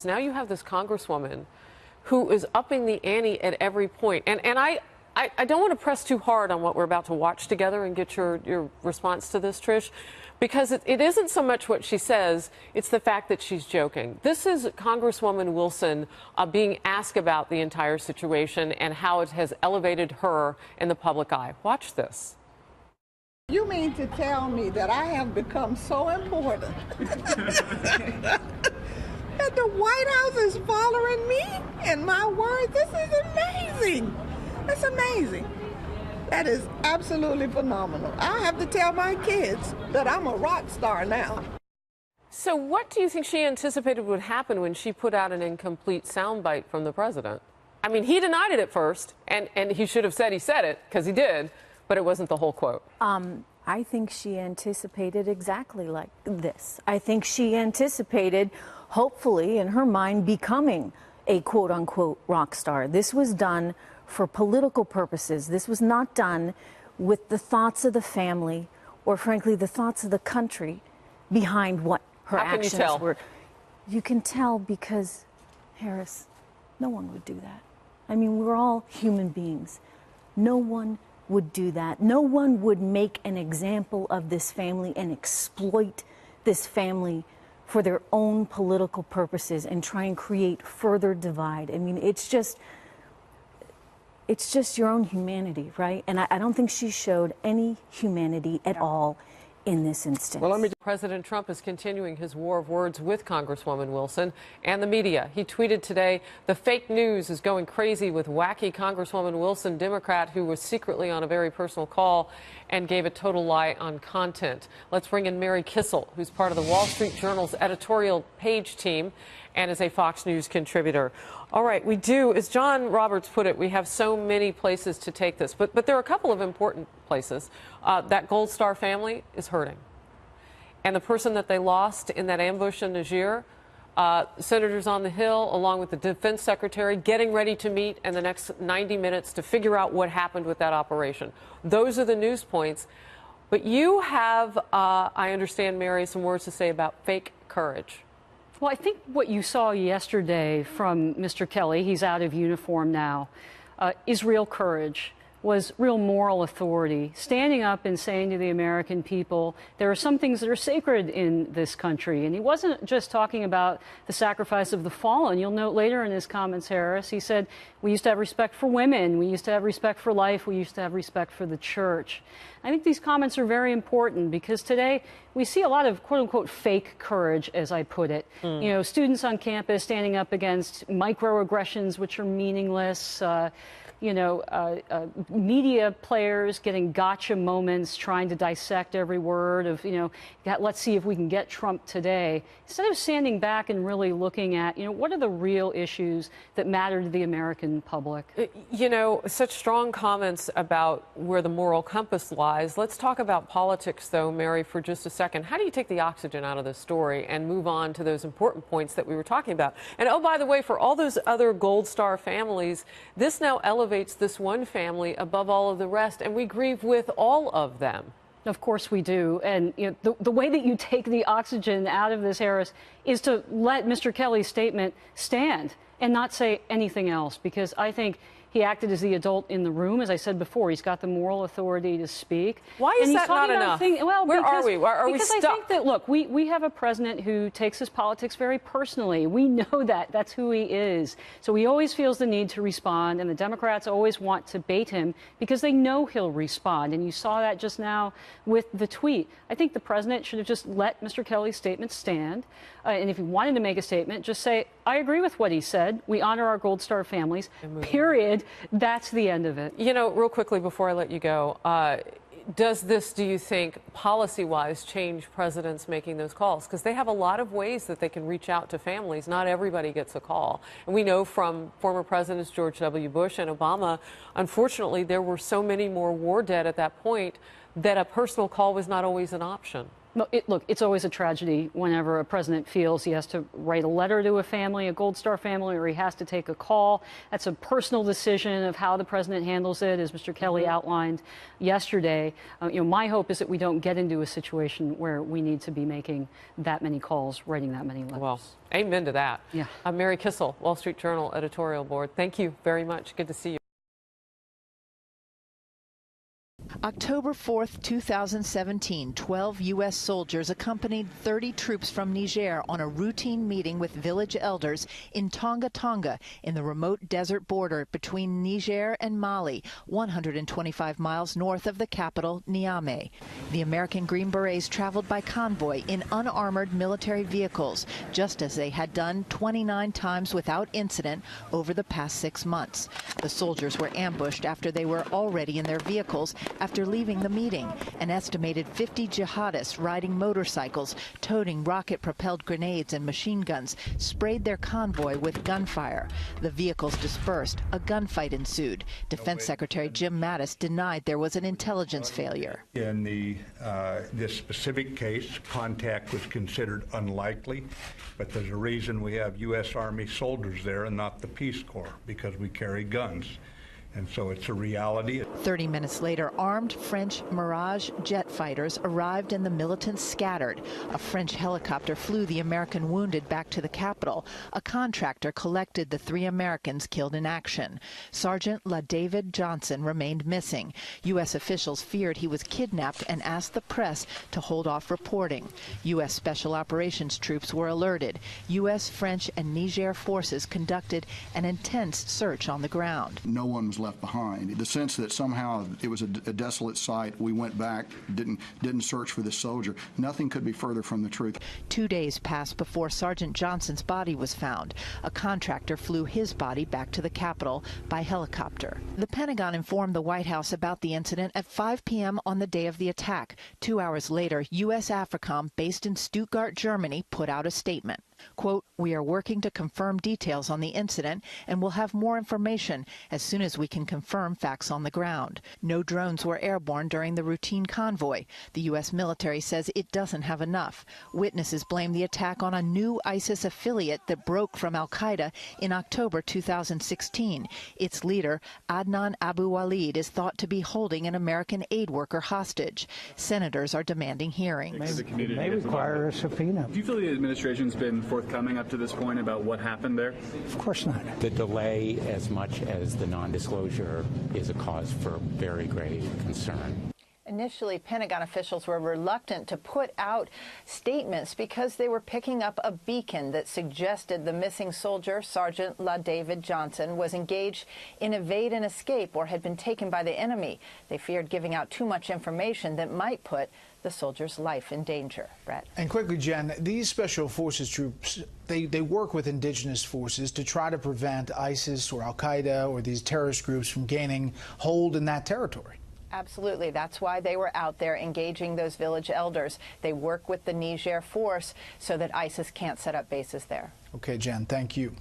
Now you have this congresswoman who is upping the ante at every point. And I don't want to press too hard on what we're about to watch together and get your response to this, Trish, because it isn't so much what she says, it's the fact that she's joking. This is Congresswoman Wilson being asked about the entire situation and how it has elevated her in the public eye. Watch this. You mean to tell me that I have become so important that the White House is following me and my words? This is amazing. That's amazing. That is absolutely phenomenal. I have to tell my kids that I'm a rock star now. So what do you think she anticipated would happen when she put out an incomplete soundbite from the president? I mean, he denied it at first, and he should have said he said it, because he did, but it wasn't the whole quote. I think she anticipated exactly like this. I think she anticipated, hopefully, in her mind, becoming a quote-unquote rock star. This was done for political purposes. This was not done with the thoughts of the family or, frankly, the thoughts of the country behind what her actions were. You can tell because, Harris, no one would do that. I mean, we're all human beings. No one would do that. No one would make an example of this family and exploit this family for their own political purposes and try and create further divide. I mean, it's just your own humanity, right? And I don't think she showed any humanity at all in this instance. Well, President Trump is continuing his war of words with Congresswoman Wilson and the media. He tweeted today, "The fake news is going crazy with wacky Congresswoman Wilson, Democrat, who was secretly on a very personal call and gave a total lie on content." Let's bring in Mary Kissel, who's part of the Wall Street Journal's editorial page team and is a Fox News contributor. All right, we do, as John Roberts put it, we have so many places to take this, but there are a couple of important places. That Gold Star family is hurting. And the person that they lost in that ambush in Niger, senators on the Hill, along with the defense secretary, getting ready to meet in the next 90 minutes to figure out what happened with that operation. Those are the news points. But you have, I understand, Mary, some words to say about fake courage. Well, I think what you saw yesterday from Mr. Kelly, he's out of uniform now, is real courage, was real moral authority, standing up and saying to the American people, there are some things that are sacred in this country. And he wasn't just talking about the sacrifice of the fallen. You'll note later in his comments, Harris, he said, we used to have respect for women, we used to have respect for life, we used to have respect for the church. I think these comments are very important because today we see a lot of quote-unquote fake courage, as I put it. You know, students on campus standing up against microaggressions, which are meaningless, media players getting gotcha moments, trying to dissect every word of, let's see if we can get Trump today. Instead of standing back and really looking at, what are the real issues that matter to the American public? Such strong comments about where the moral compass lies. Let's talk about politics, though, Mary, for just a second. How do you take the oxygen out of this story and move on to those important points that we were talking about? And, oh, by the way, for all those other Gold Star families, this now elevates this one family above all of the rest, and we grieve with all of them. Of course we do. And the way that you take the oxygen out of this, Harris, is to let Mr. Kelly's statement stand and not say anything else, because I think he acted as the adult in the room. As I said before, he's got the moral authority to speak. Why is that not enough? Where are we? Are we stuck? Because I think that, look, we have a president who takes his politics very personally. We know that. That's who he is. So he always feels the need to respond, and the Democrats always want to bait him because they know he'll respond. And you saw that just now with the tweet. I think the president should have just let Mr. Kelly's statement stand. And if he wanted to make a statement, just say, I agree with what he said. We honor our Gold Star families, period. That's the end of it. Real quickly before I let you go, does this, do you think, policy-wise, change presidents making those calls? Because they have a lot of ways that they can reach out to families. Not everybody gets a call. And we know from former presidents George W. Bush and Obama, unfortunately, there were so many more war dead at that point that a personal call was not always an option. Look, it's always a tragedy whenever a president feels he has to write a letter to a family, a Gold Star family, or he has to take a call. That's a personal decision of how the president handles it, as Mr. Kelly outlined yesterday. My hope is that we don't get into a situation where we need to be making that many calls, writing that many letters. Well, amen to that. Yeah. Mary Kissel, Wall Street Journal editorial board. Thank you very much. Good to see you. October 4th, 2017, 12 U.S. soldiers accompanied 30 troops from Niger on a routine meeting with village elders in Tonga Tonga in the remote desert border between Niger and Mali, 125 miles north of the capital, Niamey. The American Green Berets traveled by convoy in unarmored military vehicles, just as they had done 29 times without incident over the past 6 months. The soldiers were ambushed after they were already in their vehicles after leaving the meeting. An estimated 50 jihadists riding motorcycles, toting rocket-propelled grenades and machine guns, sprayed their convoy with gunfire. The vehicles dispersed. A gunfight ensued. Defense Secretary Jim Mattis denied there was an intelligence failure. In this specific case, contact was considered unlikely, but there's a reason we have U.S. Army soldiers there and not the Peace Corps, because we carry guns. And so it's a reality. 30 minutes later, armed French Mirage jet fighters arrived and the militants scattered. A French helicopter flew the American wounded back to the capital. A contractor collected the 3 Americans killed in action. Sergeant LaDavid Johnson remained missing. U.S. officials feared he was kidnapped and asked the press to hold off reporting. U.S. Special Operations troops were alerted. U.S., French, and Niger forces conducted an intense search on the ground. No one was left behind. The sense that somehow it was a desolate site, we went back, didn't search for this soldier. Nothing could be further from the truth. 2 days passed before Sergeant Johnson's body was found. A contractor flew his body back to the Capitol by helicopter. The Pentagon informed the White House about the incident at 5 p.m. on the day of the attack. 2 hours later, U.S. AFRICOM, based in Stuttgart, Germany, put out a statement. Quote, "We are working to confirm details on the incident and will have more information as soon as we can confirm facts on the ground. No drones were airborne during the routine convoy. The U.S. military says it doesn't have enough. Witnesses blame the attack on a new ISIS affiliate that broke from al-Qaeda in October 2016. Its leader, Adnan Abu Walid, is thought to be holding an American aid worker hostage. Senators are demanding hearings. It may require a subpoena. Do you feel the administration's been forthcoming up to this point about what happened there? Of course not. The delay, as much as the non-disclosure, is a cause for very grave concern. Initially, Pentagon officials were reluctant to put out statements because they were picking up a beacon that suggested the missing soldier, Sergeant LaDavid Johnson, was engaged in evade and escape or had been taken by the enemy. They feared giving out too much information that might put the soldier's life in danger. Brett. And quickly, Jen, these special forces troops, they work with indigenous forces to try to prevent ISIS or al-Qaeda or these terrorist groups from gaining hold in that territory. Absolutely. That's why they were out there engaging those village elders. They work with the Niger force so that ISIS can't set up bases there. Okay, Jen, thank you.